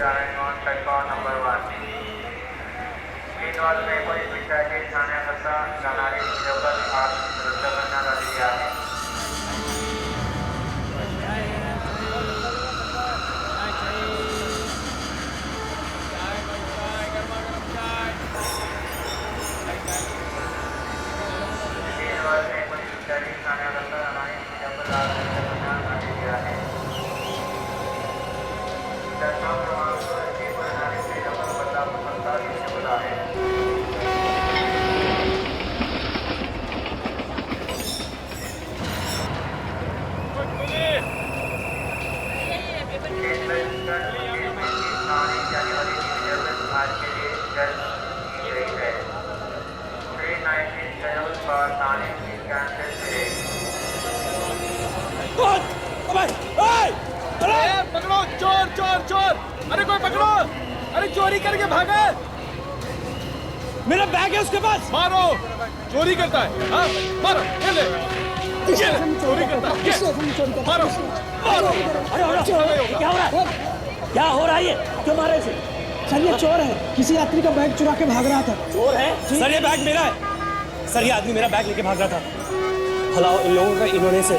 जा रहे हैं ऑन प्लेटफॉर्म नंबर 1। श्रीनिवास मेहकोई पिंचायती ठाण्याकरता जाणारी लोकल आज रद्द करण्यात आलेली आहे। श्रीनिवास मेहकोई पिंचायती ठाण्याकरता जाणारी लोकल आज रद्द करण्यात आलेली आहे। प्लॅटफॉर्म क्रमांक 1 वर जाणारी लोकल बदलापूर करता दिशेवर आहे। जनवरी की रिजर्वेशन आज के लिए रद्द की गई है। ट्रेन 19 शेड्यूल पर थाने की कैंसिल है। अरे पकड़ो, चोर चोर चोर! अरे कोई पकड़ो! अरे चोरी करके भागा है। मेरा बैग है उसके पास। मारो! चोरी करता है। हाँ मारो, ये ले। चोरी करता है। मारो मारो! क्या हो रहा है? क्या हो रहा है ये? क्यों मारे इसे? सर ये चोर है, किसी यात्री का बैग चुरा के भाग रहा था। चोर है? सर ये बैग मेरा है। सर ये आदमी मेरा बैग लेके भाग रहा था। भला इन लोगों का इन्होंने से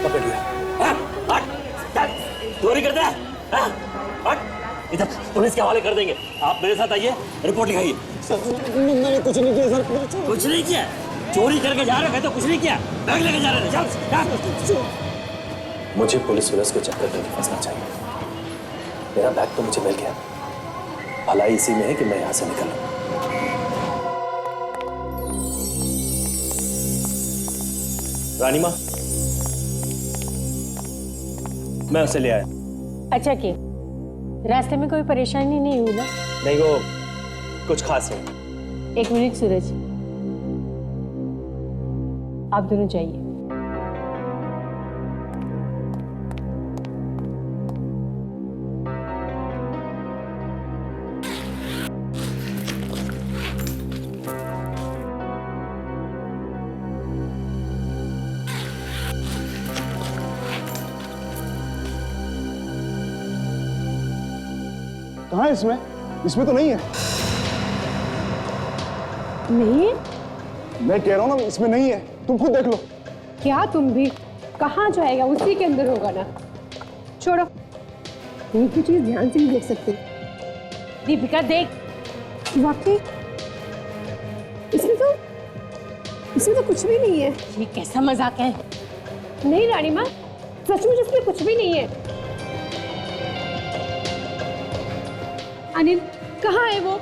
पकड़ लिया। चोरी करता है? इधर पुलिस के हवाले कर देंगे। आप मेरे साथ आइए, रिपोर्ट लिखाइए। मैंने कुछ नहीं किया सर। कुछ नहीं किया? चोरी करके जा रहे थे तो कुछ नहीं किया, बैग लेके जा रहे थे। चल। मुझे पुलिस के चक्कर में नहीं फंसना चाहिए। मेरा बैग तो मुझे मिल गया, भलाई इसी में है कि मैं यहाँ से निकलूं। रानी माँ, मैं उसे ले आया। अच्छा कि रास्ते में कोई परेशानी नहीं हुई ना? नहीं, वो कुछ खास नहीं। एक मिनट सूरज, आप दोनों जाइए। कहाँ है इसमें? इसमें तो नहीं है। नहीं? मैं कह रहा हूँ ना, इसमें नहीं है। तुम खुद देख लो। क्या तुम भी? कहाँ जाएगा? उसी के अंदर होगा ना। छोड़ो, एक ही चीज ध्यान से नहीं देख सकती। दीपिका देख, वाकई इसमें तो कुछ भी नहीं है। ये कैसा मजाक है? नहीं रानी माँ, सचमुच इसमें कुछ भी नहीं है। अनिल कहाँ है वो?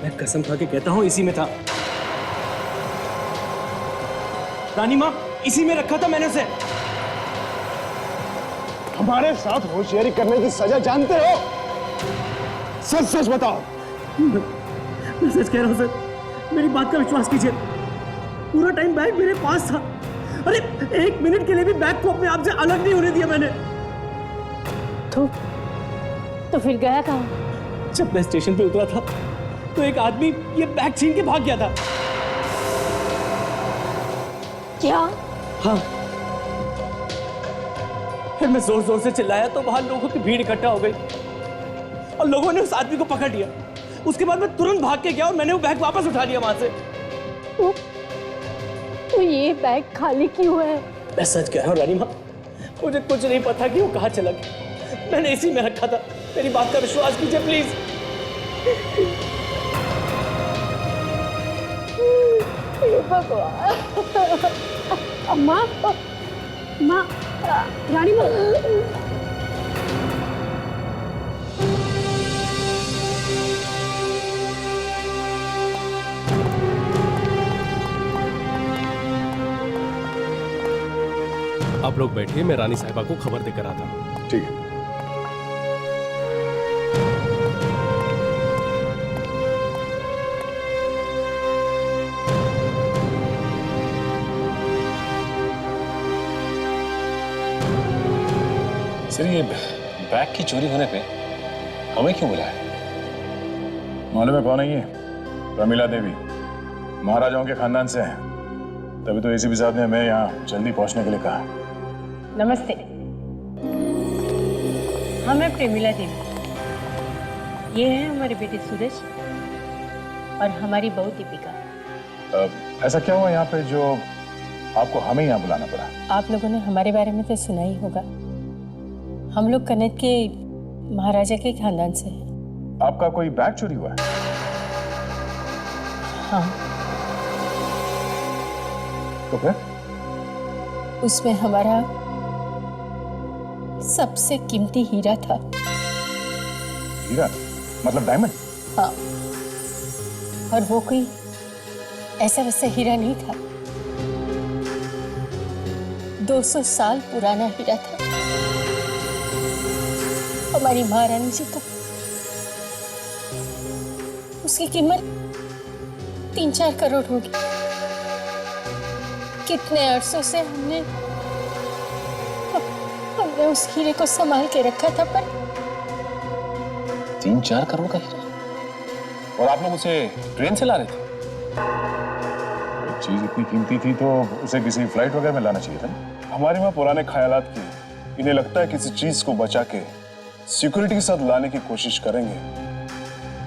मैं कसम खा के कहता हूँ इसी में था। रानी माँ, इसी में रखा था मैंने उसे। हमारे साथ होशियारी करने की सजा जानते हो? सच सच बताओ। मैं सच कह रहा हूँ सर, मेरी बात का विश्वास कीजिए। पूरा टाइम बैग मेरे पास था। अरे एक मिनट के लिए भी बैग को अपने आप से अलग नहीं होने दिया मैंने। तो फिर गया कहाँ? जब मैं स्टेशन पे उतरा था तो एक आदमी ये बैग छीन के भाग गया था। क्या? हाँ, फिर मैं जोर जोर से चिल्लाया तो वहां लोगों की भीड़ इकट्ठा हो गई और लोगों ने उस आदमी को पकड़ लिया। उसके बाद मैं तुरंत भाग के गया और मैंने वो बैग वापस उठा लिया वहां से। तो ये बैग खाली क्यों है? मैं सच कह रहा हूँ रानी माँ, मुझे कुछ नहीं पता कि वो कहाँ चला गया। मैंने इसी में रखा था। मेरी बात का विश्वास कीजिए प्लीज। माँ, माँ, रानी माँ। आप लोग बैठिए, मैं रानी साहिबा को खबर देकर आता हूँ। ठीक है। सर ये बैग की चोरी होने पे हमें क्यों बुलाया? मालूम है कौन है ये? प्रमिला देवी, महाराजाओं के खानदान से है। तभी तो एसीपी साहब ने हमें यहाँ जल्दी पहुंचने के लिए कहा। नमस्ते, हाँ मैं प्रेमिला देवी। ये है हमारे बेटे सूरज और हमारी बहू दीपिका। ऐसा क्या हुआ यहाँ पे जो आपको हमें यहाँ बुलाना पड़ा? आप लोगों ने हमारे बारे में तो सुना ही होगा। हम लोग कन्नौज के महाराजा के खानदान से हैं। आपका कोई बैग चोरी हुआ है? हाँ, तो फिर? उसमें हमारा सबसे कीमती हीरा था। हीरा? मतलब डायमंड? हाँ, और वो कोई ऐसा वैसा हीरा नहीं था। 200 साल पुराना हीरा था। हमारी महारानी जी का उसकी कीमत 3-4 करोड़ होगी। कितने अरसों से हमने उस हीरे को संभाल के रखा था, पर 3-4 करोड़ का हीरा? और आप लोग उसे ट्रेन से ला रहे थे? चीज इतनी कीमती थी तो उसे किसी फ्लाइट वगैरह में लाना चाहिए था। हमारे वहां पुराने ख्यालात की, इन्हें लगता है किसी चीज को बचा के सिक्योरिटी के साथ लाने की कोशिश करेंगे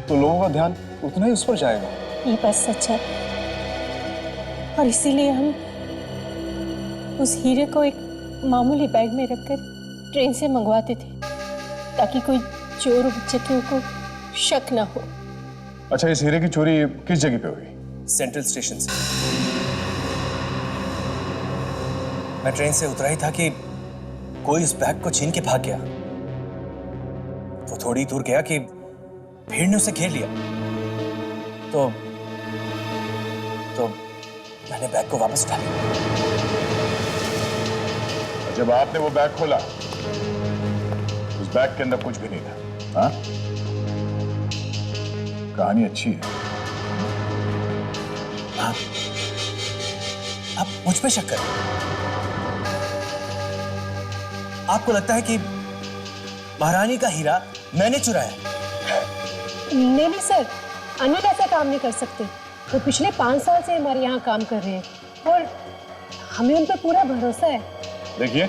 तो लोगों का ध्यान उतना ही उस पर जाएगा। ये बात सच है, और इसीलिए हम उस हीरे को एक मामूली बैग में रखकर ट्रेन से मंगवाते थे, ताकि कोई चोर उचक्कियों को शक ना हो। अच्छा, इस हीरे की चोरी किस जगह पे हुई? सेंट्रल स्टेशन से। मैं ट्रेन से उतरा ही था कि कोई उस बैग को छीन के भाग गया। वो थोड़ी दूर गया कि भीड़ ने उसे घेर लिया। तो मैंने बैग को वापस उठा लिया। जब आपने वो बैग खोला, उस बैग के अंदर कुछ भी नहीं था। हाँ? कहानी अच्छी है। आप मुझ पे शक करें? आपको लगता है कि महारानी का हीरा मैंने चुराया? नहीं सर, अनिल ऐसा काम नहीं कर सकते। वो पिछले 5 साल से हमारे यहाँ काम कर रहे हैं और हमें उन पर पूरा भरोसा है। देखिए,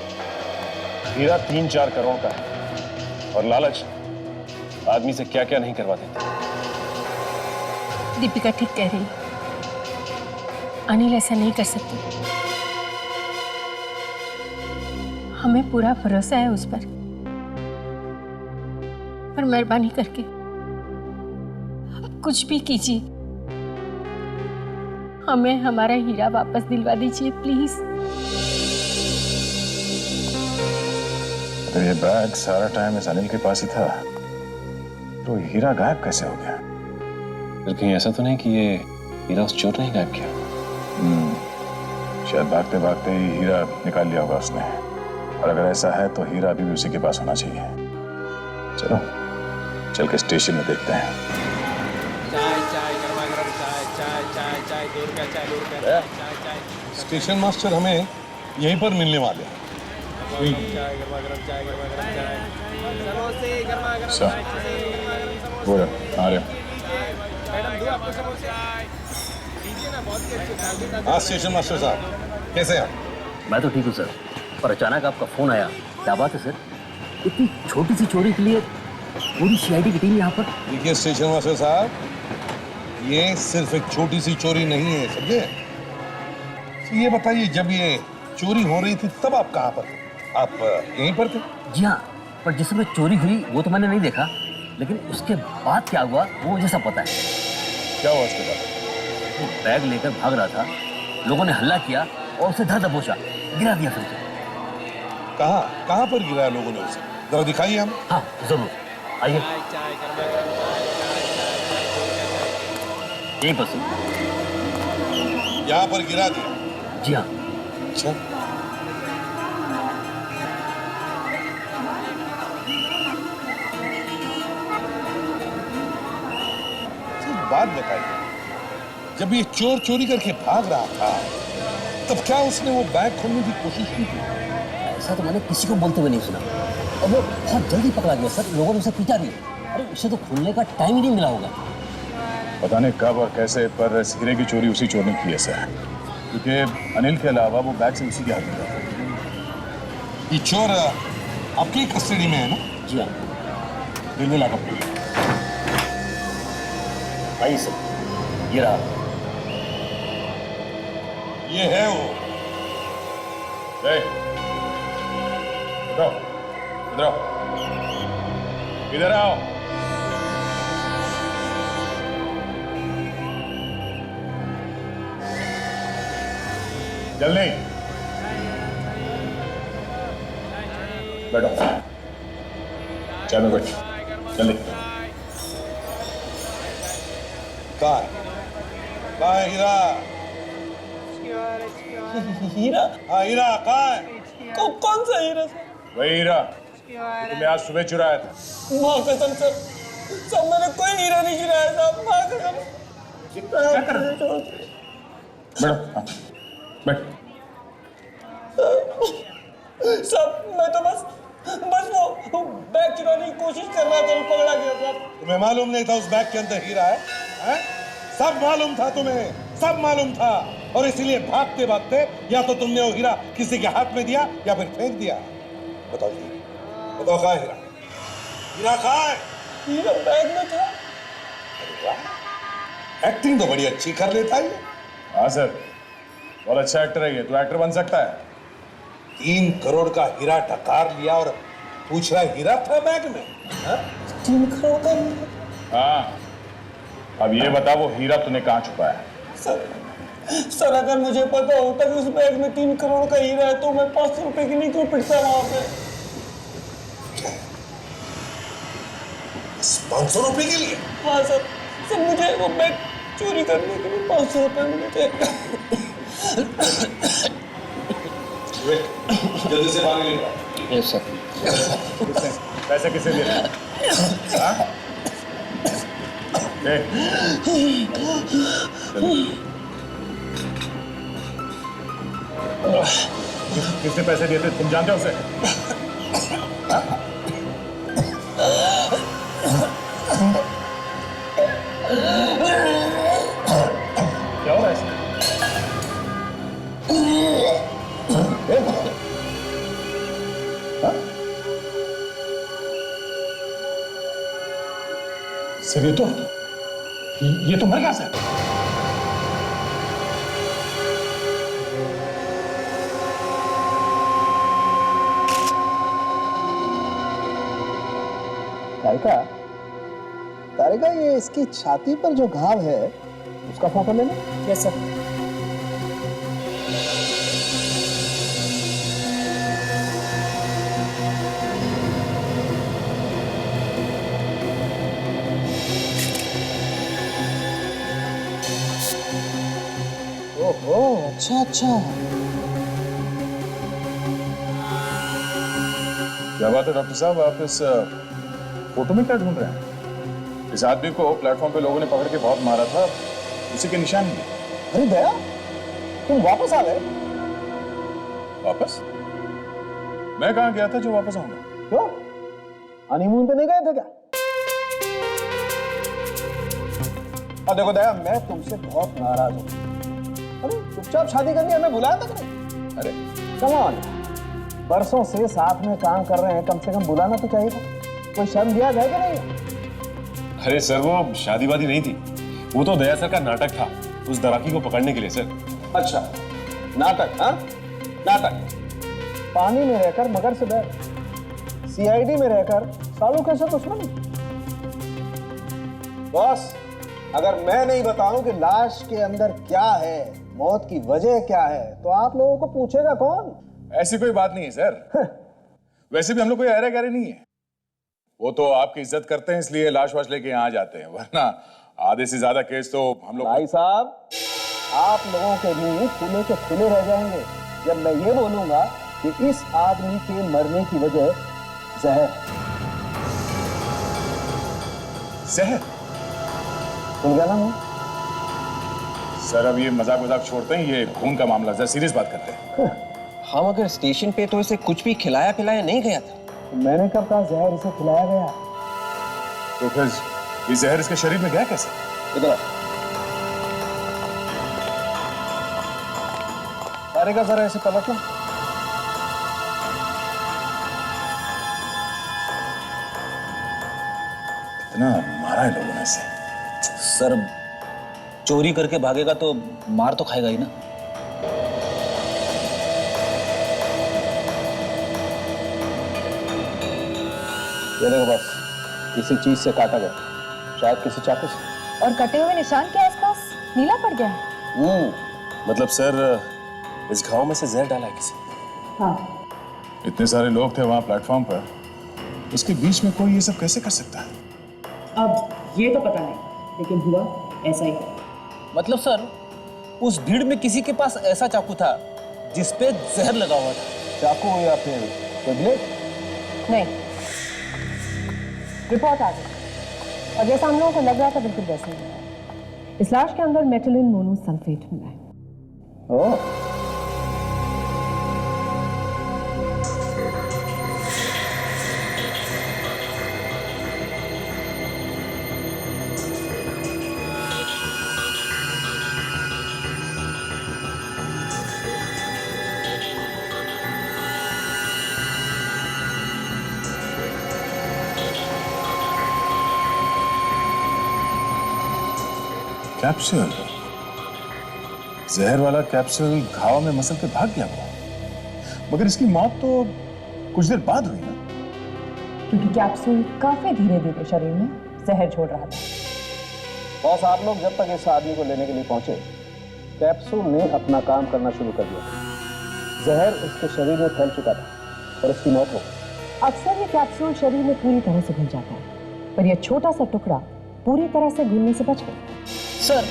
हीरा 3-4 करोड़ का है और लालच आदमी से क्या क्या नहीं करवा देता। दीपिका ठीक कह रही है, अनिल ऐसा नहीं कर सकते। हमें पूरा भरोसा है उस पर मेहरबानी करके आप कुछ भी कीजिए, हमें हमारा हीरा वापस दिलवा दीजिए प्लीज। तो ये बैग सारा टाइम इस अनिल के पास ही था, तो हीरा गायब कैसे हो गया? फिर कहीं ऐसा तो नहीं कि ये हीरा उस चोर ने ही गायब किया? शायद भागते भागते ही हीरा निकाल लिया होगा उसने। और अगर ऐसा है तो हीरा अभी भी उसी के पास होना चाहिए। चलो चल के स्टेशन में देखते हैं। चाय चाय गरमा गरम चाय चाय चाय चाय 2 रुपया चाय 2 रुपया चाय चाय। स्टेशन मास्टर हमें यहीं पर मिलने वाले हैं। चाय गरमा गरम चाय गरमा गरम चाय समोसे गरमा गरम सर, वो रहा, आ रहे। मैडम दो आपको समोसे दीजिए ना, बहुत ही अच्छे। हाँ स्टेशन मास्टर साहब, कैसे हैं? मैं तो ठीक हूँ सर, पर अचानक आपका फोन आया। क्या बात है सर? इतनी छोटी सी चोरी के लिए पूरी सीआईडी की टीम यहाँ पर? देखिए स्टेशन मास्टर साहब, ये सिर्फ एक छोटी सी चोरी नहीं है, समझे? तो ये बताइए, जब ये चोरी हो रही थी तब आप कहाँ पर थे? आप यहीं पर थे? जी हाँ, पर जिस समय चोरी हुई वो तो मैंने नहीं देखा, लेकिन उसके बाद क्या हुआ वो मुझे सब पता है। क्या हुआ उसके बाद? वो बैग लेकर भाग रहा था, लोगों ने हल्ला किया और उसे धर दबोचा, गिरा दिया फिर से। कहाँ पर गिराया लोगों ने उसे? जरा दिखाइए हम। हाँ जरूर, आइए। यही बस यहाँ पर गिरा दिया? जी हाँ। अच्छा, बात बताइए, जब ये चोर चोरी करके भाग रहा था तब क्या उसने वो बैग खोलने की कोशिश की थी? ऐसा तो मैंने किसी को बोलते हुए नहीं सुना, और वो बहुत जल्दी पकड़ा गया सर। लोगों ने उसे पीटा भी। अरे उसे तो खोलने का टाइम ही नहीं मिला होगा। पता नहीं कब और कैसे, पर इस हीरे की चोरी उसी चोर ने की है सर, क्योंकि अनिल के अलावा वो बैग से उसी के हाथ में था। ये चोर आपकी कस्टडी में है ना? जी हाँ, रेलवे लॉकअप में। भाई सब ये रहा। ये है वो। इधर आओ, इधर आओ। जल्दी बैठो, चाय में बैठ, जल्दी। कहाँ है हीरा? हीरा? हाँ हीरा कहाँ है? कौन सा हीरा सर? वही हीरा तुमने आज सुबह चुराया था। माँ कसम सर, सब मैंने कोई हीरा नहीं चुराया साहब, माँ कसम। क्या कर रहे हो? बैठो, हाँ, बैठ। सब मैं तो बस वो बैग चुराने की कोशिश कर रहा था, पकड़ा गया साहब। तुम्हें मालूम नहीं था उस बैग के अंदर हीरा है? हैं? सब मालूम था तुम्हें, सब मालूम था, और इसीलिए भागते भागते या तो तुमने वो हीरा किसी के हाथ में दिया या फिर फेंक दिया। बताओ जी, बताओ कहाँ है हीरा? हीरा कहाँ है? हीरा बैग में था। अरे वाह, एक्टिंग तो बड़ी अच्छी कर लेता है ये। हाँ सर, बहुत अच्छा एक्टर है ये, तो एक्टर बन सकता है। 3 करोड़ का हीरा टकार लिया और पूछ रहा है हीरा था बैग में? हाँ? 3 करोड़ का हीरा? हाँ, अब ये बता वो हीरा तूने कहाँ छुपाया? सर अगर मुझे पता होता कि उस बैग में 3 करोड़ का हीरा है तो मैं 500 रुपए की नहीं क्यों पिटता वहां पे? 500 रुपए के लिए? हाँ सर, मुझे वो बैग चोरी करने के लिए 500 रुपए मिले थे। जल्दी से पानी लेकर। Yes sir. पैसे किसे दे रहे? हाँ? किसने पैसे दिए थे, तुम जानते हो उसे? हाँ? क्या हो रहा है इसमें? सर ये तो मर गया सर। तारिका ये इसकी छाती पर जो घाव है उसका फोटो लेना। Yes sir. ओहो, अच्छा अच्छा। क्या बात है डॉक्टर साहब, आप इस फोटो में क्या ढूंढ रहे हैं? इस आदमी को प्लेटफॉर्म पे लोगों ने पकड़ के बहुत मारा था, उसी के निशान भी। अरे दया, तुम वापस आ गए? वापस? मैं कहाँ गया था जो वापस आऊंगा? क्यों, हनीमून पे नहीं गए थे क्या? देखो दया, मैं तुमसे बहुत नाराज हूँ। अरे चुपचाप शादी करनी हमें बुलाया था कि नहीं? अरे कम ऑन, बरसों से साथ में काम कर रहे हैं, कम से कम बुलाना तो चाहिए था। कोई शर्म लिहाज है कि नहीं? अरे सर वो शादी वादी नहीं थी, वो तो दया सर का नाटक था उस दराकी को पकड़ने के लिए सर। अच्छा, नाटक? हाँ, नाटक। पानी में रहकर मगर से डर, सीआईडी में रहकर सालू कैसे दुश्मन? बॉस, अगर मैं नहीं बताऊं कि लाश के अंदर क्या है, मौत की वजह क्या है, तो आप लोगों को पूछेगा कौन? ऐसी कोई बात नहीं है सर। वैसे भी हम लोग कोई अरे गहरे नहीं है, वो तो आपकी इज्जत करते हैं इसलिए लाश वाश लेके यहाँ जाते हैं, वरना आधे से ज्यादा केस तो हम लोग। भाई साहब, आप लोगों के मुंह खुले के खुले रह जाएंगे जब मैं ये बोलूंगा कि इस आदमी के मरने की वजह जहर। जहर? सुन गया ना मैं? सर अब ये मजाक छोड़ते हैं, ये खून का मामला, जरा सीरियस बात करते हैं। हाँ मगर स्टेशन पे तो इसे कुछ भी खिलाया पिलाया नहीं गया था। मैंने कब कहा जहर इसे खिलाया गया? तो फिर ये जहर इसके शरीर में गया कैसे? इधर तारिका, जरा ऐसे पलटना। इतना मारा है लोगों ने इसे। सर चोरी करके भागेगा तो मार तो खाएगा ही ना। ये देखो बस, किसी चीज से काटा गया, शायद किसी चाकू से। और कटे हुए निशान के आसपास नीला पड़ गया है। मतलब सर इस घाव में से जहर डाला है किसी। हाँ। इतने सारे लोग थे वहां प्लेटफॉर्म पर, उसके बीच में कोई ये सब कैसे कर सकता है? अब ये तो पता नहीं, लेकिन हुआ ऐसा ही। मतलब सर उस भीड़ में किसी के पास ऐसा चाकू था जिसपे जहर लगा हुआ था। चाकू या फिर कोई ब्लेड? नहीं, रिपोर्ट आ गई और जैसा हम लोगों को लग रहा था बिल्कुल वैसा ही है। इस लाश के अंदर मेटिलिन मोनोसल्फेट मिला है। ओह, कैप्सूल, जहर वाला कैप्सूल घाव में मसल के भाग गया वो, मगर इसकी मौत तो कुछ देर बाद हुई ना? क्योंकि कैप्सूल काफी धीरे धीरे शरीर में जहर छोड़ रहा था। बॉस, आप लोग जब तक इस आदमी को लेने के लिए पहुंचे, कैप्सूल ने अपना काम करना शुरू कर दिया। जहर उसके शरीर में फैल चुका था और उसकी मौत हो गई। अक्सर ये कैप्सूल शरीर में पूरी तरह से घुल जाता है, पर यह छोटा सा टुकड़ा पूरी तरह से घुलने से बच गया। सर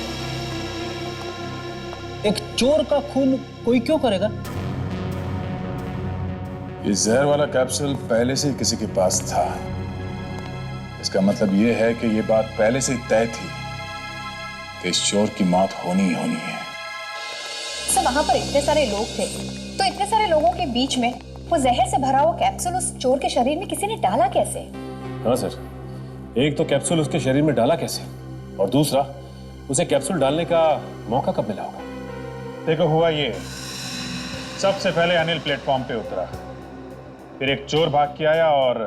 एक चोर का खून कोई क्यों करेगा? ये जहर वाला कैप्सूल पहले से ही किसी के पास था। इसका मतलब ये है कि ये बात पहले से तय थी कि इस चोर की मौत होनी ही होनी है। सर वहां पर इतने सारे लोग थे, तो इतने सारे लोगों के बीच में वो जहर से भरा हुआ कैप्सूल उस चोर के शरीर में किसी ने डाला कैसे? हाँ सर, एक तो कैप्सूल उसके शरीर में डाला कैसे, और दूसरा उसे कैप्सूल डालने का मौका कब मिला होगा? देखो हुआ ये, सबसे पहले अनिल प्लेटफॉर्म पे उतरा, फिर एक चोर भाग के आया और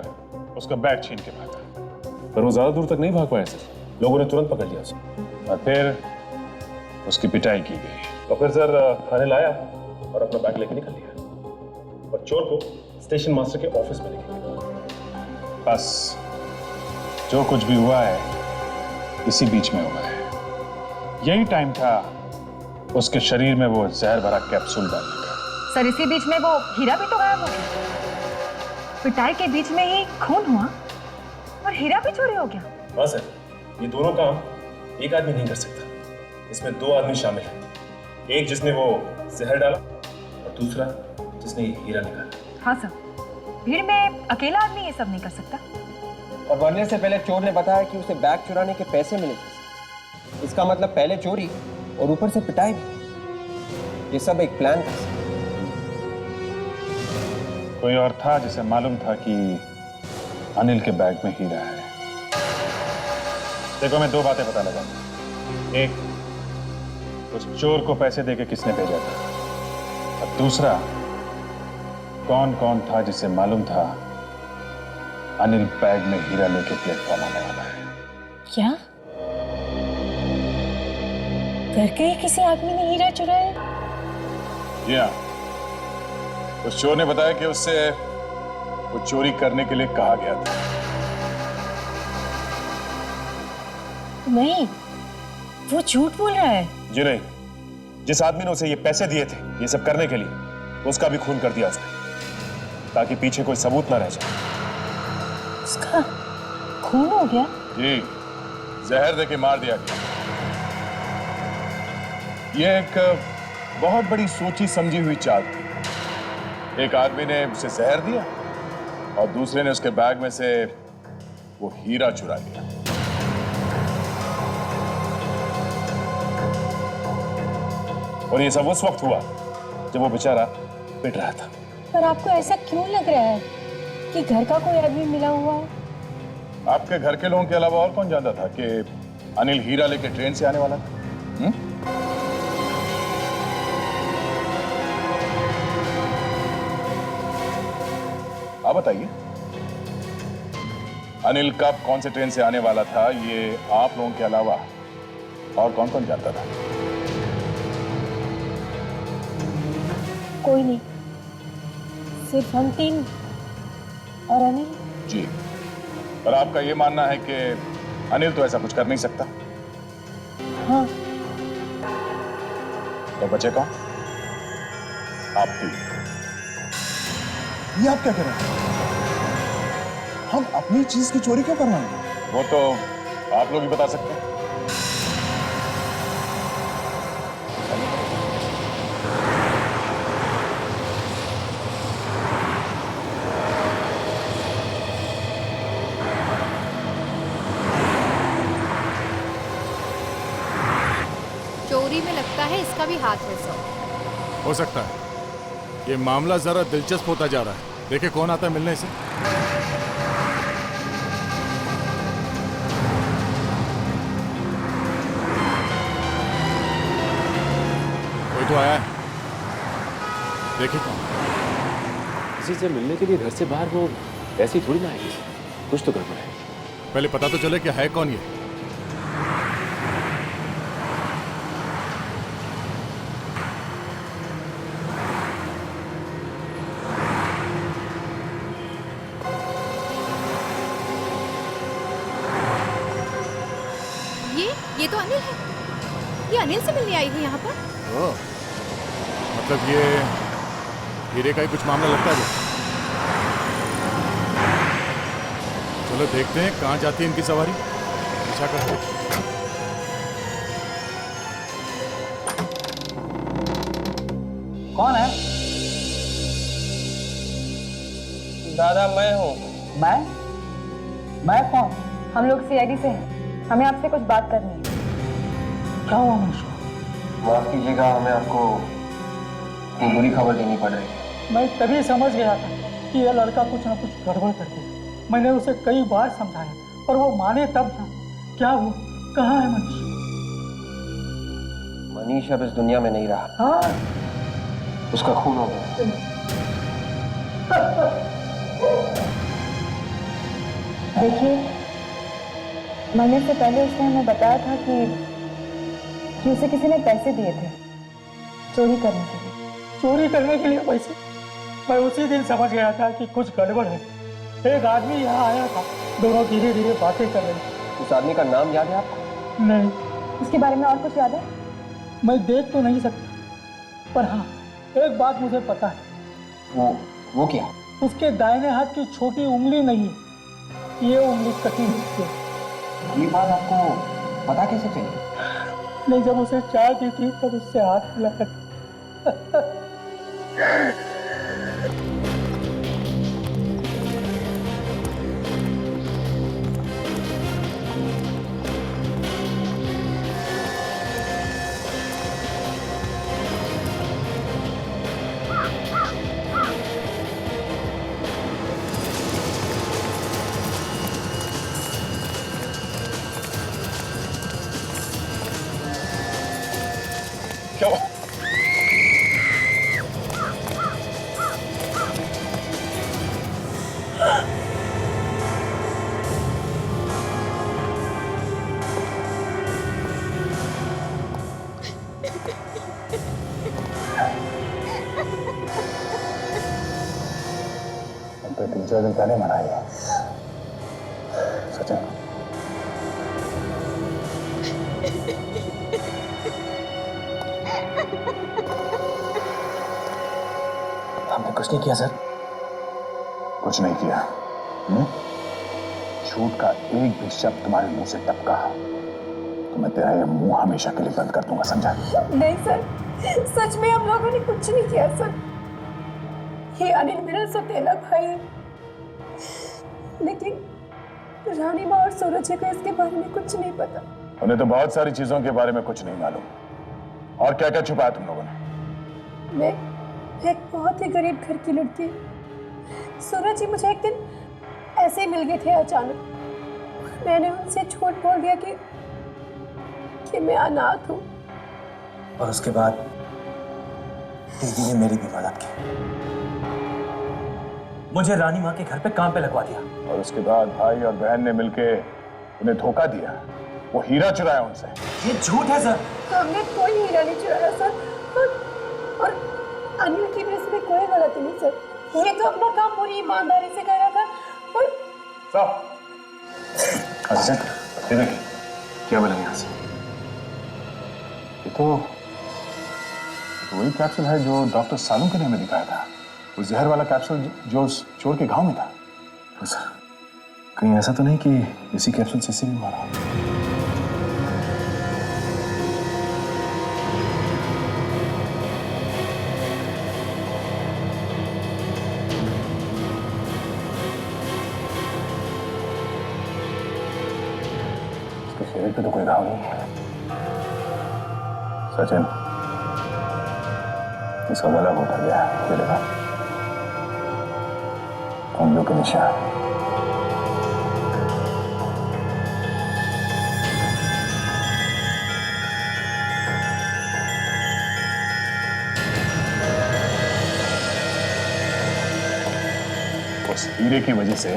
उसका बैग छीन के भागा। पर वो ज्यादा दूर तक नहीं भाग पाया सर, लोगों ने तुरंत पकड़ लिया उसे और फिर उसकी पिटाई की गई। और फिर सर अनिल आया और अपना बैग लेके निकल लिया और चोर को स्टेशन मास्टर के ऑफिस में लेके गया। बस जो कुछ भी हुआ है इसी बीच में हुआ है। यही टाइम था उसके शरीर में वो जहर भरा कैप्सूल डालने का। सर इसी बीच में वो हीरा भी तो गायब हो गया। पिटाई के बीच में ही खून हुआ और हीरा भी चोरी हो गया। हाँ सर, ये दोनों काम एक आदमी नहीं कर सकता, इसमें दो आदमी शामिल हैं। एक जिसने वो जहर डाला और दूसरा जिसने ये हीरा निकाला। हाँ सर, भीड़ में अकेला आदमी ये सब नहीं कर सकता। और मरने से पहले चोर ने बताया कि उसे बैग चुराने के पैसे मिले थे। इसका मतलब पहले चोरी और ऊपर से पिटाई भी। ये सब एक प्लान था। कोई और था जिसे मालूम था कि अनिल के बैग में हीरा है। देखो मैं दो बातें पता लगा। एक, उस चोर को पैसे देके किसने भेजा था, और दूसरा कौन कौन था जिसे मालूम था अनिल बैग में हीरा लेके प्लेटफॉर्म आने वाला है। क्या करके ही किसी आदमी ने हीरा चुराया? जी हाँ, उस चोर ने बताया कि उससे वो चोरी करने के लिए कहा गया था। नहीं, वो झूठ बोल रहा है। जी नहीं, जिस आदमी ने उसे ये पैसे दिए थे ये सब करने के लिए, उसका भी खून कर दिया उसने, ताकि पीछे कोई सबूत ना रह जाए। उसका खून हो गया? जी, जहर देके मार दिया गया। यह एक बहुत बड़ी सोची समझी हुई चाल थी। एक आदमी ने उसे जहर दिया और दूसरे ने उसके बैग में से वो हीरा चुरा लिया। और ये सब उस वक्त हुआ जब वो बेचारा पिट रहा था। पर आपको ऐसा क्यों लग रहा है कि घर का कोई आदमी मिला हुआ है? आपके घर के लोगों के अलावा और कौन जानता था कि अनिल हीरा लेके ट्रेन से आने वाला था? आप बताइए, अनिल कब कौन से ट्रेन से आने वाला था, ये आप लोगों के अलावा और कौन कौन जानता था? कोई नहीं, सिर्फ हम तीन और अनिल। जी, पर आपका ये मानना है कि अनिल तो ऐसा कुछ कर नहीं सकता? हाँ। तो बचे कौन? आप तीन। ये आप क्या कह रहे हैं? हम अपनी चीज की चोरी क्यों करवाएंगे? वो तो आप लोग ही बता सकते हैं। चोरी में लगता है इसका भी हाथ है सर। हो सकता है। ये मामला जरा दिलचस्प होता जा रहा है। देखिए कौन आता है मिलने से। कोई तो आया है। देखिए कौन। किसी से मिलने के लिए घर से बाहर वो ऐसी थोड़ी ना आएगी। कुछ तो गड़बड़ है। पहले पता तो चले कि है कौन ये। ये तो अनिल है। ये अनिल से मिलने आई थी यहाँ पर। ओह, मतलब ये हीरे का ही कुछ मामला लगता है। चलो देखते हैं कहाँ जाती है इनकी सवारी। पीछा करते हैं। कौन है? दादा मैं हूँ। मैं कौन? हम लोग सीआईडी से हैं। हमें आपसे कुछ बात करनी है। क्या हुआ मनीषा? माफ कीजिएगा, हमें आपको एक बुरी खबर देनी पड़ रही है। मैं तभी समझ गया था कि यह लड़का कुछ ना कुछ गड़बड़ कर देगा। मैंने उसे कई बार समझाया पर वो माने तब ना। क्या वो कहाँ है मनीष? मनीष अब इस दुनिया में नहीं रहा। हाँ, उसका खून हो गया। देखिए, मरने से पहले उसने हमें बताया था कि उसे किसी ने पैसे दिए थे चोरी करने के लिए। चोरी करने के लिए पैसे? मैं उसी दिन समझ गया था कि कुछ गड़बड़ है। एक आदमी यहाँ आया था, दोनों धीरे धीरे बातें कर रहे थे। उस आदमी का नाम याद है आपको? नहीं। उसके बारे में और कुछ याद है? मैं देख तो नहीं सकता, पर हाँ एक बात मुझे पता है। वो क्या? उसके दाहिने हाथ की छोटी उंगली नहीं, ये उंगली कटी हुई है। ये बात आपको पता कैसे चली? नहीं, जब उसे चाय दी थी तब उससे हाथ मिलाया था। क्या हुआ? तो 3-4 दिन पहले मनाएगा। सचिन, हमने कुछ नहीं किया सर। कुछ नहीं किया? झूठ का एक भी शब्द तुम्हारे मुंह से टपका तो मैं तेरा ये मुंह हमेशा के लिए बंद कर दूंगा, समझा? नहीं सर, सच में हम लोगों ने कुछ नहीं किया सर। ये अनिल मेरा सौतेला भाई है, लेकिन रानी माँ और सूरज को इसके बारे में कुछ नहीं पता। उन्हें तो बहुत सारी चीजों के बारे में कुछ नहीं मालूम। और क्या क्या छुपाया तुम लोगों ने? मैं एक बहुत ही गरीब घर की लड़की। सूरज जी मुझे एक दिन ऐसे ही मिल गए थे अचानक। मैंने उनसे झूठ बोल दिया कि मैं अनाथ हूँ। और उसके बाद दीदी ने मेरी भी मदद की, मुझे रानी माँ के घर पे काम पे लगवा दिया। और उसके बाद भाई और बहन ने मिलके उन्हें धोखा दिया। वो हीरा चुराया उनसे। ये झूठ है सर। हमने कोई हीरा नहीं चुराया सर, और अनिल की भी इसमें कोई गलती नहीं सर। ये तो अपना काम पूरी ईमानदारी से कर रहा था। और साहब अच्छा ये देखिए क्या बना यहाँ से। ये तो वही कैप्सूल है जो डॉक्टर सालुंके ने हमें दिखाया था, वो जहर वाला कैप्सूल जो उस चोर के घाव में था। तो सर कहीं ऐसा तो नहीं कि इसी कैप्सूल से इसी भी मारा। इसके शरीर पे तो कोई घाव नहीं है। सचिन इसका गला घोटा गया, ये देखा उंगलियों के निशान। उस हीरे की वजह से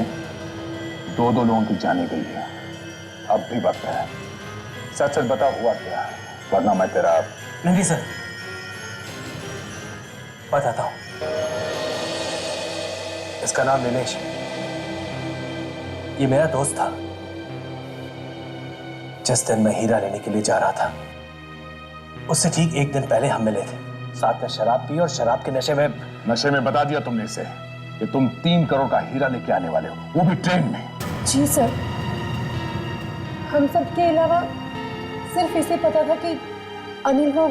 दो लोगों की जाने गई है। अब भी वक्त है, सच सच बता हुआ क्या, वरना मैं तेरा। नहीं सर, बताता हूं। इसका नाम नीलेश, ये मेरा दोस्त था। जिस दिन मैं हीरा लेने के लिए जा रहा था, उससे ठीक एक दिन पहले हम मिले थे। साथ में शराब पी और शराब के नशे में बता दिया तुमने इसे कि तुम 3 करोड़ का हीरा लेके आने वाले हो, वो भी ट्रेन में। जी सर, हम सब के अलावा सिर्फ इसे पता था कि अनिल वो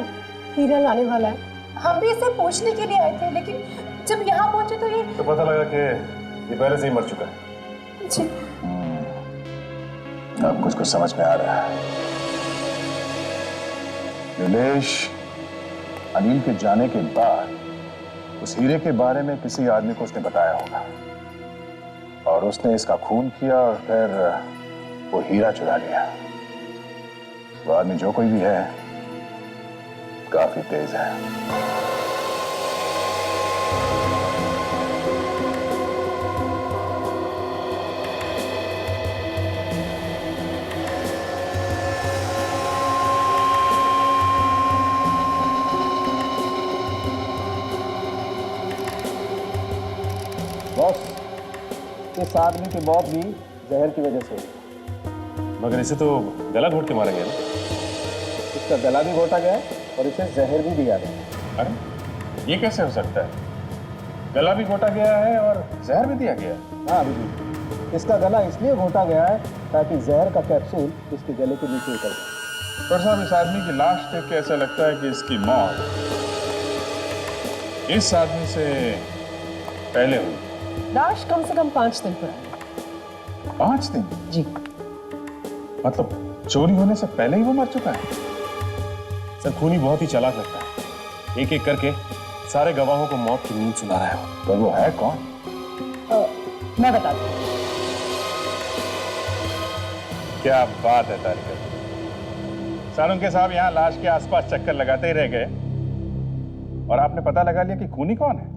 हीरा लाने वाला है। हम भी इसे पूछने के लिए आए थे, लेकिन जब यहाँ पहुंचे तो ये तो पता लगा कि ये पहले से ही मर चुका है। जी। अब कुछ समझ में आ रहा है। नीलेश अनिल के जाने के बाद उस हीरे के बारे में किसी आदमी को उसने बताया होगा, और उसने इसका खून किया और फिर वो हीरा चुरा लिया। वो आदमी जो कोई भी है काफी तेज है। बॉस, इस आदमी की मौत भी जहर की वजह से हुई। मगर इसे तो गला घोट के मारा गया ना। इसका गला भी घोटा गया और इसे जहर भी दिया गया। अरे ये कैसे हो सकता है? गला भी घोटा गया है और जहर भी दिया गया है। हाँ अभी, इसका गला इसलिए घोटा गया है ताकि जहर का कैप्सूल इसके गले के नीचे उतर जाए। डॉक्टर साहब, इस आदमी की लाश देख के ऐसा लगता है कि इसकी मौत इस आदमी से पहले हुई। लाश कम से कम 5 दिन पुरानी। 5 दिन? जी। मतलब चोरी होने से पहले ही वो मर चुका है? सर खूनी बहुत ही चालाक लगता है, एक एक करके सारे गवाहों को मौत की नींद सुना रहा है। तो वो है कौन? मैं बताती हूँ। क्या बात है तारिका। सालुंके साहब यहाँ लाश के आसपास चक्कर लगाते ही रह गए और आपने पता लगा लिया कि खूनी कौन है।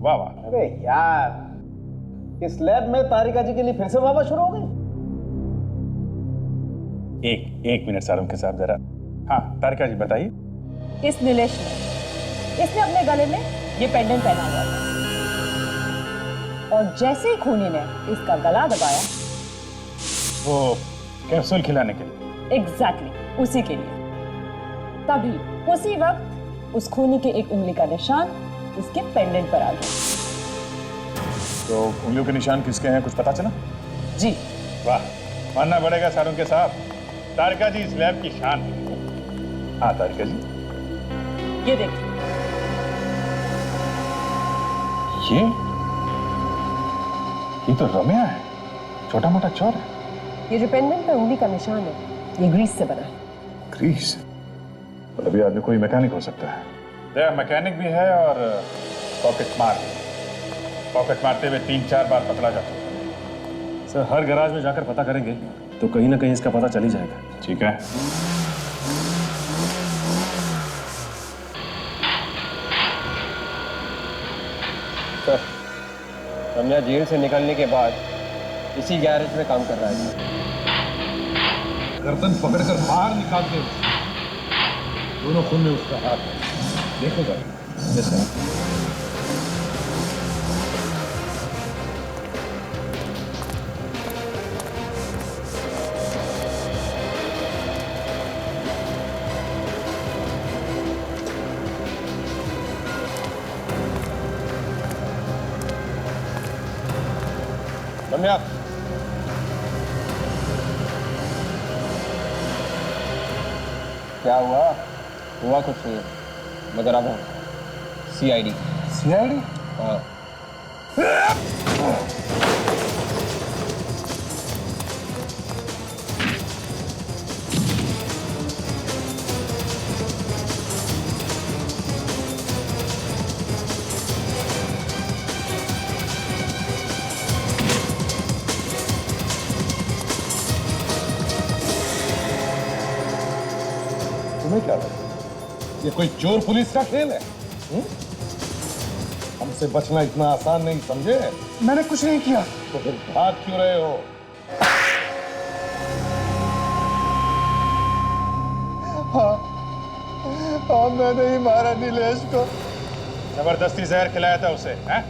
वाह वाह। अरे यार, इस लैब में तारिका जी के लिए फिर से वाह शुरू हो गई। एक मिनट सालुंके साहब जरा। हाँ तारिका जी बताइए। इस नीलेश ने, इसने अपने गले में ये पेंडेंट पहना हुआ था, और जैसे ही खूनी ने इसका गला दबाया, वो कैप्सूल खिलाने के लिए। एग्जैक्टली उसी के लिए। तभी उसी वक्त उस खूनी के एक उंगली का निशान इसके पेंडेंट पर आ गया। तो उंगलियों के निशान किसके हैं, कुछ पता चला? जी। वाह, मानना पड़ेगा सालुंके साहब, तारिका जी इस लैब की शान है। हाँ तारिका जी, ये देखिए। ये तो रम्या है, छोटा मोटा चोर है। ये जो पेंडेंट पे उंगली का निशान है, ये ग्रीस से बना है। ग्रीस? मतलब ये आदमी कोई मैकेनिक हो सकता है। मैकेनिक भी है और पॉकेट मारते हुए 3-4 बार पकड़ा जा चुका है। सर हर गैराज में जाकर पता करेंगे तो कहीं ना कहीं इसका पता चल ही जाएगा। ठीक है। सर, रम्या जेल से निकलने के बाद इसी गैरेज में काम कर रहा है। गर्दन पकड़कर बाहर निकालते हो। दोनों खून में उसका हाथ है, देखोगा जैसे रम्या, क्या हुआ? हुआ कुछ नहीं, मगर अब सीआईडी। सीआईडी? हाँ। तुम्हें क्या लगा ये कोई चोर पुलिस का खेल है? हमसे बचना इतना आसान नहीं, समझे? मैंने कुछ नहीं किया। तो फिर भाग क्यों रहे हो? हाँ, मैंने ही मारा नीलेश को। जबरदस्ती जहर खिलाया था उसे, हैं?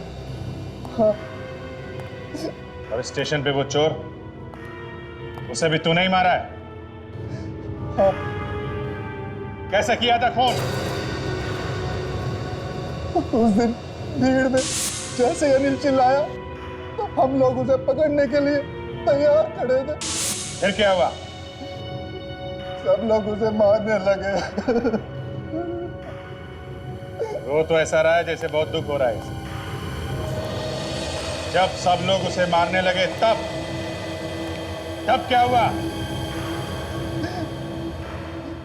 हाँ। और स्टेशन पे वो चोर, उसे भी तूने ही मारा है? हाँ। कैसे किया था खून? उस दिन भीड़ में जैसे ही अनिल चिल्लाया तो हम लोग उसे पकड़ने के लिए तैयार खड़े थे। फिर क्या हुआ? सब लोग उसे मारने लगे। वो तो ऐसा रहा है जैसे बहुत दुख हो रहा है इसे। जब सब लोग उसे मारने लगे तब क्या हुआ?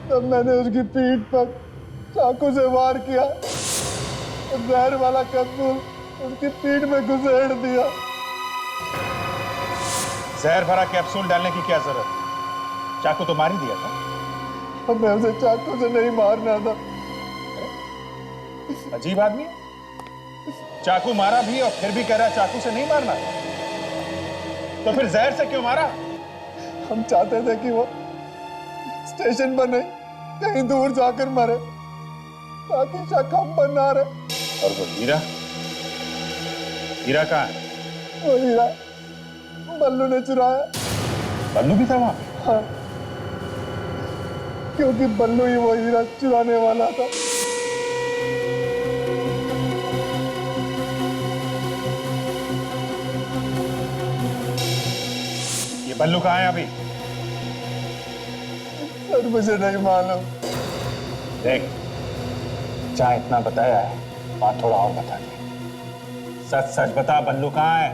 तब मैंने उसकी पीठ पर चाकू से वार किया और जहर वाला कैप्सूल उसकी पीठ में घुसेड़ दिया। जहर भरा कैप्सूल डालने की क्या जरूरत? चाकू तो मार ही दिया था। हमें उसे चाकू से नहीं मारना था। अजीब आदमी है। चाकू मारा भी और फिर भी कह रहा चाकू से नहीं मारना। तो फिर जहर से क्यों मारा? हम चाहते थे कि वो स्टेशन पर नहीं कहीं दूर जाकर मरे ताकि शक हम पर ना रहे। और वो हीरा? हीरा कहाँ है? वो हीरा बल्लू ने चुराया। बल्लू भी था वहां? हाँ, क्योंकि बल्लू ही वो हीरा चुराने वाला था। ये बल्लू कहाँ है अभी? सर मुझे नहीं मालूम। देख, चाहे इतना बताया है, बात थोड़ा और बता दे। सच सच बता, बल्लू कहाँ है?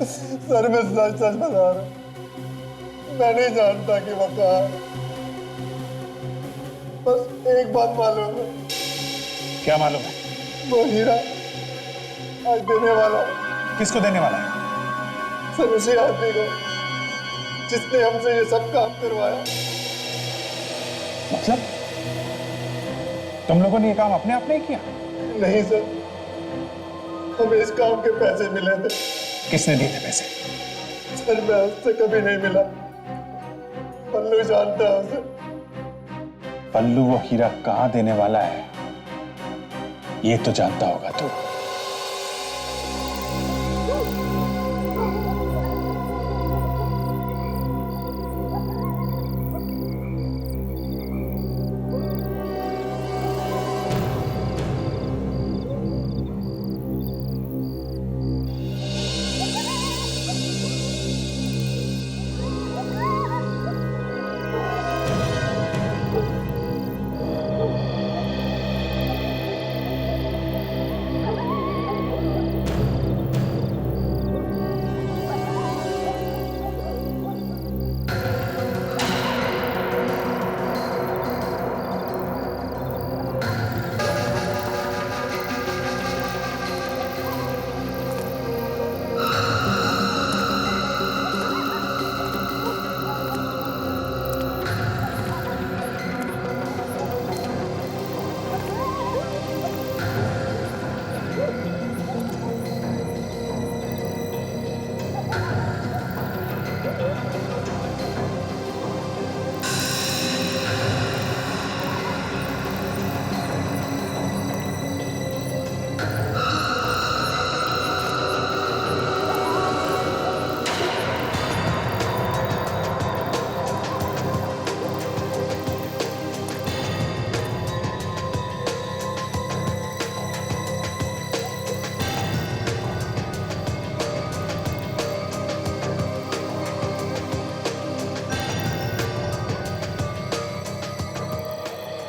सर मैं सच सच बता रहा हूं, मैं नहीं जानता कि वो कहाँ है। बस एक बात मालूम है। क्या मालूम है? वो हीरा आज देने वाला है। किसको देने वाला है? सर उसी आदमी को जिसने हमसे ये सब काम करवाया। मतलब तुम लोगों ने ये काम अपने आप नहीं किया? नहीं सर, हमें इस काम के पैसे मिले थे। किसने दिए थे पैसे? सर मैं उससे कभी नहीं मिला। बल्लू जानता है उसे। बल्लू वो हीरा कहाँ देने वाला है ये तो जानता होगा तू।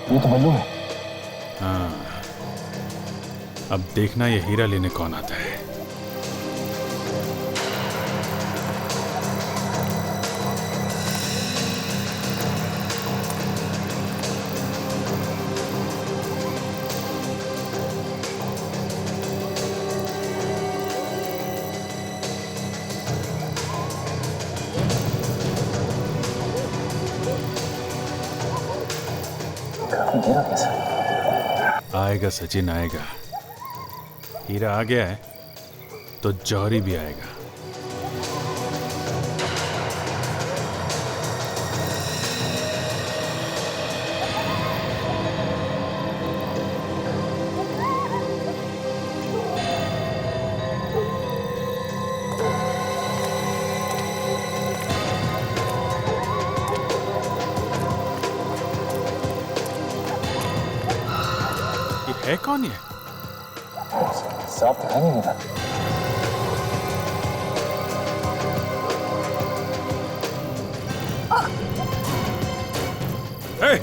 ये तो बल्लू है। हाँ, अब देखना ये हीरा लेने कौन आता है। आएगा सचिन, आएगा। हीरा आ गया है तो जौहरी भी आएगा। ये है कौन ये? साफ तो है नहीं मेरा। Hey!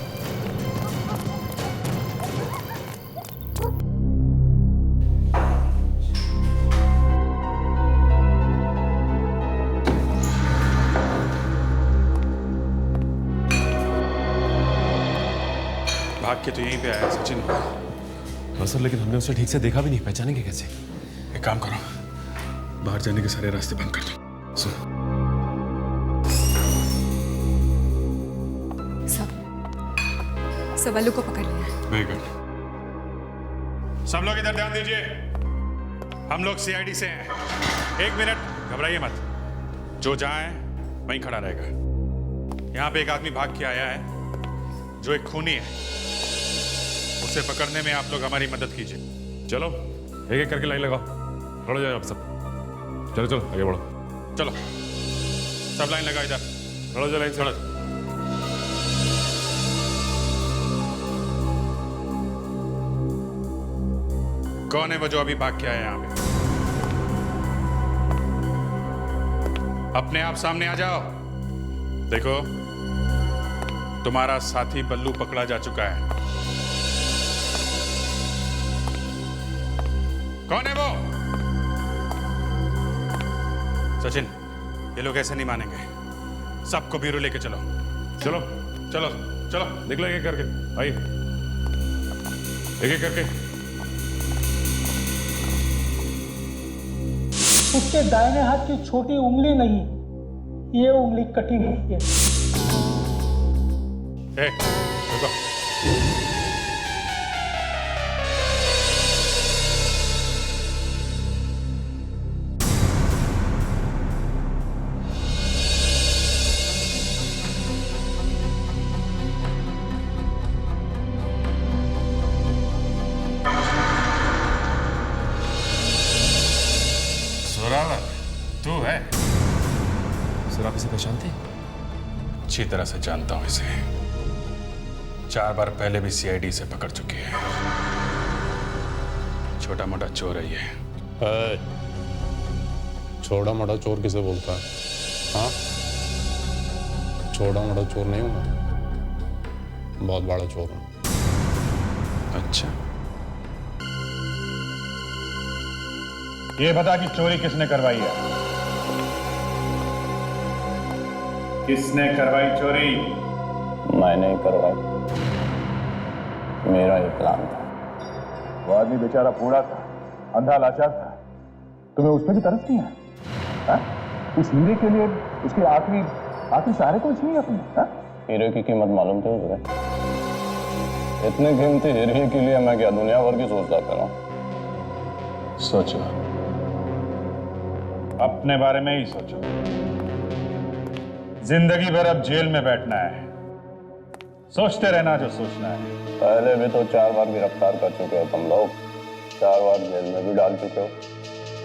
भाग के तो यहीं पे आया सचिन। हाँ सर, लेकिन हमने उसे ठीक से देखा भी नहीं, पहचानेंगे कैसे? एक काम करो, बाहर जाने के सारे रास्ते बंद कर दो। सुनो, सब बल्लू को पकड़ लिया। Very good. सब लोग इधर ध्यान दीजिए। हम लोग सीआईडी से हैं। 1 मिनट, घबराइए मत। जो जहां है वहीं खड़ा रहेगा। यहां पे एक आदमी भाग के आया है जो एक खूनी है। उसे पकड़ने में आप लोग हमारी मदद कीजिए। चलो एक एक करके लाइन लगाओ। खड़े जाओ आप सब। चलो चलो आगे बढ़ो। चलो सब लाइन लगाओ इधर। खड़े जाओ लाइन से। चलो। कौन है वो जो अभी भाग के आया यहाँ पे? अपने आप सामने आ जाओ। देखो, तुम्हारा साथी बल्लू पकड़ा जा चुका है। कौन है वो? सचिन, ये लोग ऐसे नहीं मानेंगे। सबको ब्यूरो लेके चलो। चलो चलो चलो, निकलो एक एक करके। आइए एक एक करके। उसके दाहिने हाथ की छोटी उंगली नहीं, ये उंगली कटी हुई है। रुको। तू है? सर आप इसे पहचानते हैं? अच्छी तरह से जानता हूं इसे। 4 बार पहले भी सीआईडी से पकड़ चुकी है। छोटा मोटा चोर है ये। छोटा मोटा चोर किसे बोलता है? हाँ, छोटा मोटा चोर नहीं हूं मैं, बहुत बड़ा चोर हूं। अच्छा, ये बता कि चोरी किसने करवाई है? किसने करवाई चोरी? मैंने ही करवाई, मेरा ही प्लान था। वो आदमी बेचारा बूढ़ा था, अंधा लाचार था, तुम्हें उस पर भी तरस नहीं है? उस हीरे के लिए उसके आखिरी सहारे को छीनी अपने। हीरे की कीमत मालूम थी उसे? इतने कीमती हीरे के लिए मैं क्या दुनिया भर की सोचता करूं? सोचो, अपने बारे में ही सोचो। जिंदगी भर अब जेल में बैठना है। सोचते रहना जो सोचना है। पहले भी तो 4 बार गिरफ्तार कर चुके हो तुम लोग, 4 बार जेल में भी डाल चुके हो।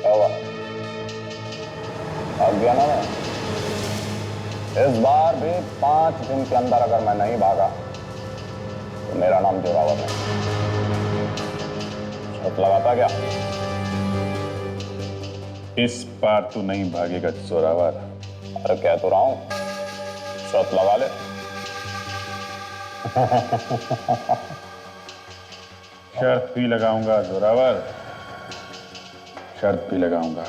क्या हुआ? भाग गया ना मैं? इस बार भी 5 दिन के अंदर अगर मैं नहीं भागा तो मेरा नाम जोरावर है। शर्त लगाता क्या? इस बार तू नहीं भागेगा जोरावर। अरे कह तो रहा हूं, शर्त लगा ले। शर्त भी लगाऊंगा जोरावर, शर्त भी लगाऊंगा।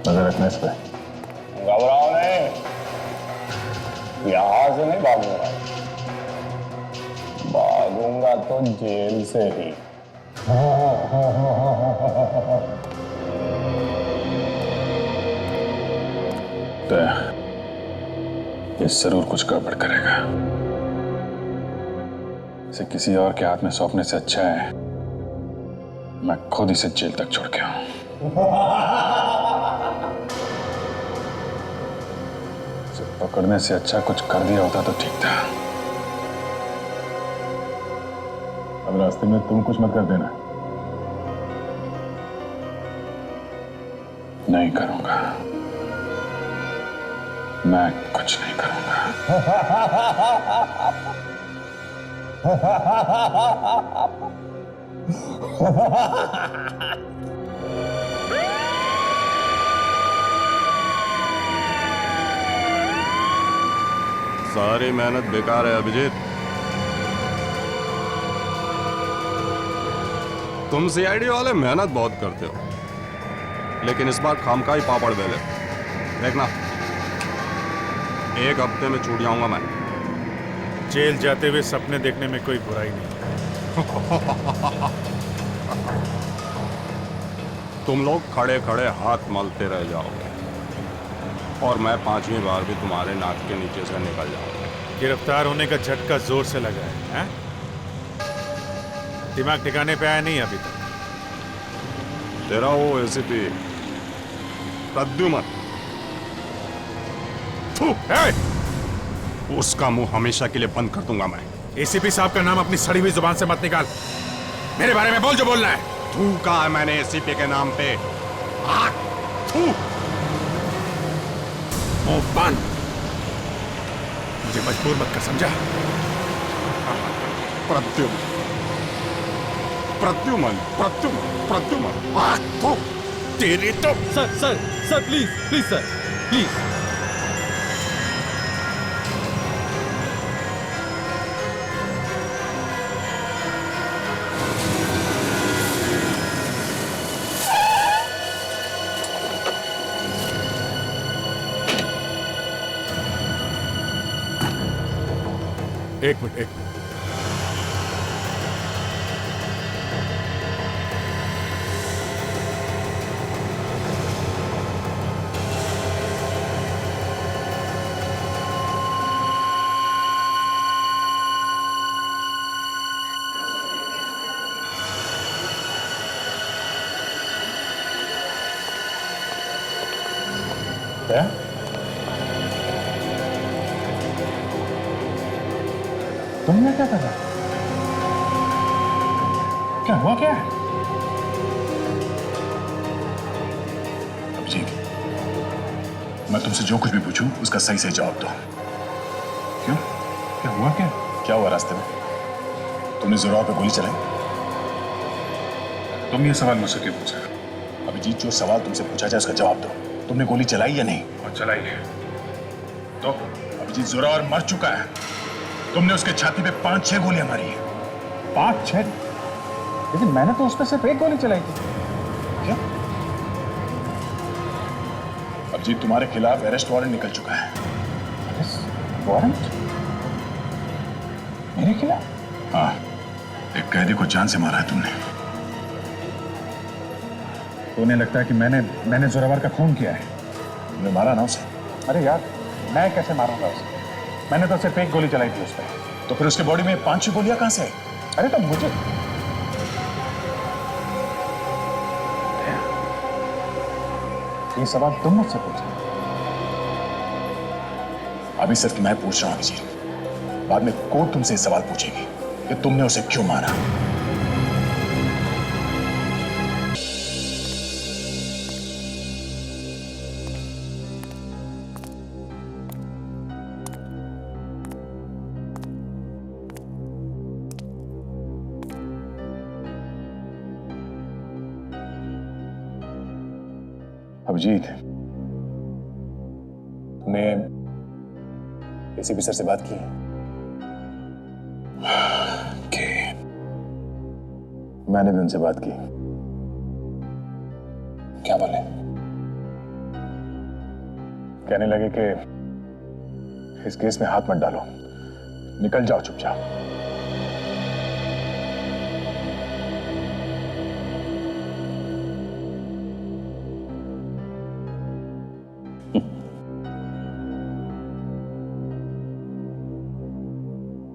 नजर रखना इस पे। घबराओ नहीं, यहां से नहीं भागूंगा, भागूंगा तो जेल से ही। ये जरूर कुछ गड़बड़ करेगा। इसे किसी और के हाथ में सौंपने से अच्छा है मैं खुद इसे जेल तक छोड़ के आऊं। इसे पकड़ने से अच्छा कुछ कर दिया होता तो ठीक था। अब रास्ते में तुम कुछ मत कर देना। नहीं करूंगा, मैं कुछ नहीं करूंगा। सारी मेहनत बेकार है अभिजीत। तुम सीआईडी वाले मेहनत बहुत करते हो, लेकिन इस बार खामखा ही पापड़ बेले। देखना, एक हफ्ते में छूट जाऊंगा मैं। जेल जाते हुए सपने देखने में कोई बुराई नहीं। तुम लोग खड़े खड़े हाथ मलते रह जाओगे और मैं 5वीं बार भी तुम्हारे नाक के नीचे से निकल जाऊंगा। गिरफ्तार होने का झटका जोर से लगा है? दिमाग ठिकाने पे आया नहीं अभी तक? तेरा वो एसीपी प्रद्युमन, उसका मुंह हमेशा के लिए बंद कर दूंगा मैं। एसीपी साहब का नाम अपनी सड़ी हुई जुबान से मत निकाल। मेरे बारे में बोल जो बोलना है। तू कहा है मैंने एसीपी के नाम पे? मुंह बंद, मुझे मजबूर मत कर, समझा? प्रद्युमन, प्रद्युमन, प्रद्युमन, प्रद्युमन। तेरी तो। Sir sir sir please please sir please. एक मिनट, एक मिनट। क्या? तुमने क्या करा? क्या हुआ क्या? अभिजीत, मैं तुमसे जो कुछ भी पूछूं उसका सही से जवाब दो। क्यों? क्या हुआ क्या? क्या हुआ रास्ते में? तुमने जोरावर पे गोली चलाई? तुम ये सवाल मुझसे क्यों पूछ रहे हो? अभिजीत, जो सवाल तुमसे पूछा जाए उसका जवाब दो। तुमने गोली चलाई या नहीं? और चलाई है तो? अभिजीत, जोरावर मर चुका है। तुमने उसके छाती पे 5-6 गोलियां मारी हैं। 5-6? लेकिन मैंने तो उस पर सिर्फ एक गोली चलाई थी। क्या? अभिजीत, तुम्हारे खिलाफ अरेस्ट वारंट निकल चुका है। Arrest warrant? मेरे खिलाफ? हाँ, एक कैदी को जान से मारा है तुमने। तो उन्हें लगता है कि मैंने जोरावर का खून किया है। तुमने मारा ना उसे? अरे यार, मैं कैसे मारूंगा उसे? मैंने तो सिर्फ एक गोली चलाई थी उस पर। तो फिर उसके बॉडी में 5-6 गोलियां कहां से? अरे तो मुझे ये सवाल तुम मुझसे पूछ रहे हो? अभी सिर्फ मैं पूछ रहा हूं अभिजीत। बाद में कोर्ट तुमसे सवाल पूछेगी कि तुमने उसे क्यों मारा। अभिजीत, तुमने एसीपी सर से बात की? मैंने भी उनसे बात की। क्या बोले? कहने लगे कि इस केस में हाथ मत डालो, निकल जाओ चुपचाप।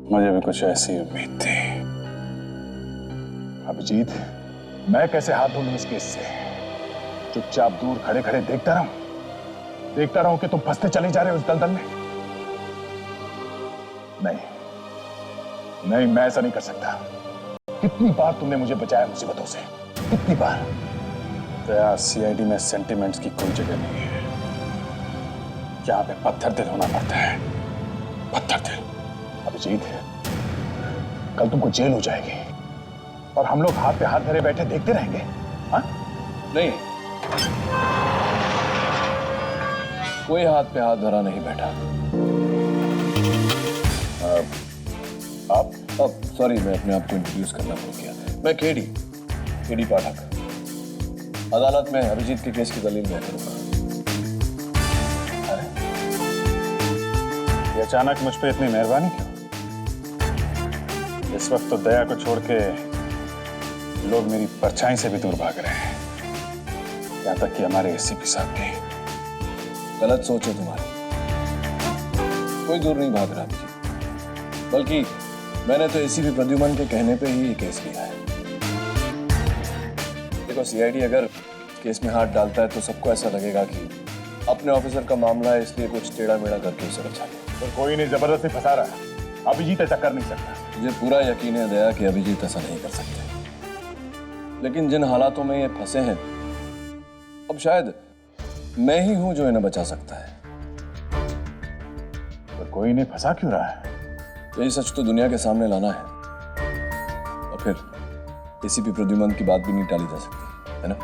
मुझे भी कुछ ऐसी उम्मीद थी। अभिजीत, मैं कैसे हाथ धो लूं इस केस से? चुपचाप दूर खड़े खड़े देखता रहूं कि तुम फंसते चले जा रहे हो इस दलदल में? नहीं, मैं ऐसा नहीं कर सकता। कितनी बार तुमने मुझे बचाया मुसीबतों से, कितनी बार। दया, सीआईडी में सेंटिमेंट्स की कोई जगह नहीं है। यहां पे पत्थर दिल होना पड़ता है, पत्थर दिल। अभिजीत, कल तुमको जेल हो जाएगी और हम लोग हाथ पे हाथ धरे बैठे देखते रहेंगे। हाँ? नहीं, कोई हाथ पे हाथ धरा नहीं बैठा। आप? सॉरी, मैं अपने आप को इंट्रोड्यूस करना भूल गया। मैं केडी पाठक। अदालत में अभिजीत के केस की दलील मैं करूंगा। ये अचानक मुझ पे इतनी मेहरबानी क्यों? इस वक्त तो दया को छोड़ के लोग मेरी परछाई से भी दूर भाग रहे हैं, यहां तक कि हमारे एसीपी साहब भी। गलत सोच है तुम्हारी। कोई दूर नहीं भाग रहा अभिजीत, बल्कि मैंने तो एसीपी प्रद्युमन के कहने पे ही ये केस लिया है। देखो, सीआईडी अगर केस में हाथ डालता है तो सबको ऐसा लगेगा कि अपने ऑफिसर का मामला है, इसलिए कुछ टेढ़ा मेढ़ा करके उसे बचा लिया। तो कोई नहीं जबरदस्ती फंसा रहा है। अभिजीत ऐसा कर नहीं सकता। मुझे पूरा यकीन है दया कि अभिजीत ऐसा नहीं कर सकते, लेकिन जिन हालातों में ये फंसे हैं, अब शायद मैं ही हूं जो इन्हें बचा सकता है। तो कोई नहीं फंसा क्यों रहा है? यही सच तो दुनिया के सामने लाना है, और फिर एसीपी प्रद्युमन की बात भी नहीं टाली जा सकती, है ना?